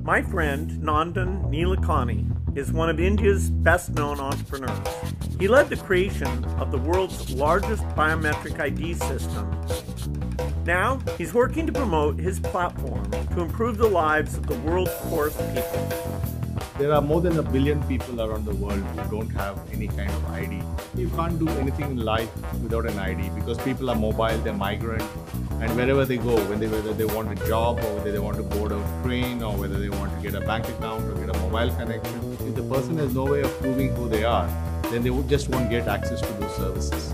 My friend Nandan Nilekani is one of India's best-known entrepreneurs. He led the creation of the world's largest biometric ID system. Now, he's working to promote his platform to improve the lives of the world's poorest people. There are more than 1 billion people around the world who don't have any kind of ID. You can't do anything in life without an ID because people are mobile, they're migrant, and wherever they go, whether they want a job or whether they want to board a train or whether they want to get a bank account or get a mobile connection, if the person has no way of proving who they are, then they just won't get access to those services.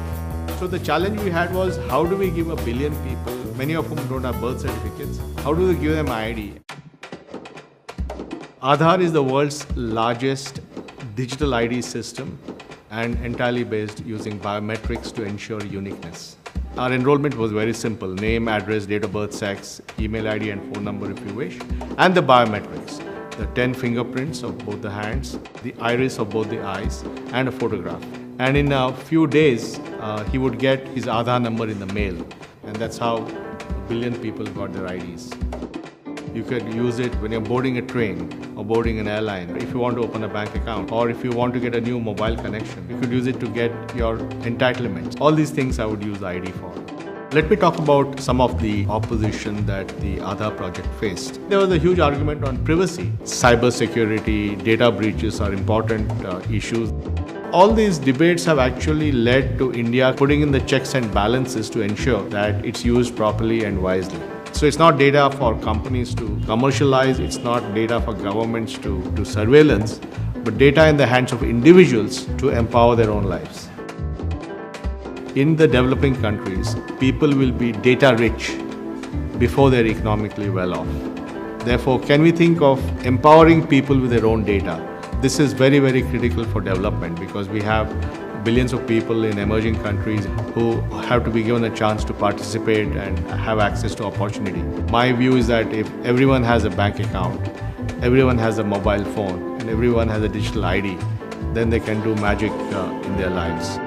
So the challenge we had was, how do we give 1 billion people, many of whom don't have birth certificates, how do we give them ID? Aadhaar is the world's largest digital ID system and entirely based using biometrics to ensure uniqueness. Our enrollment was very simple: name, address, date of birth, sex, email ID and phone number if you wish, and the biometrics, the 10 fingerprints of both the hands, the iris of both the eyes, and a photograph. And in a few days, he would get his Aadhaar number in the mail, and that's how 1 billion people got their IDs. You could use it when you're boarding a train or boarding an airline. If you want to open a bank account or if you want to get a new mobile connection, you could use it to get your entitlements. All these things I would use ID for. Let me talk about some of the opposition that the Aadhaar project faced. There was a huge argument on privacy. Cyber security, data breaches are important issues. All these debates have actually led to India putting in the checks and balances to ensure that it's used properly and wisely. So it's not data for companies to commercialize, it's not data for governments to do surveillance, but data in the hands of individuals to empower their own lives. In the developing countries, people will be data rich before they're economically well off. Therefore, can we think of empowering people with their own data? This is very, very critical for development because we have billions of people in emerging countries who have to be given a chance to participate and have access to opportunity. My view is that if everyone has a bank account, everyone has a mobile phone, and everyone has a digital ID, then they can do magic in their lives.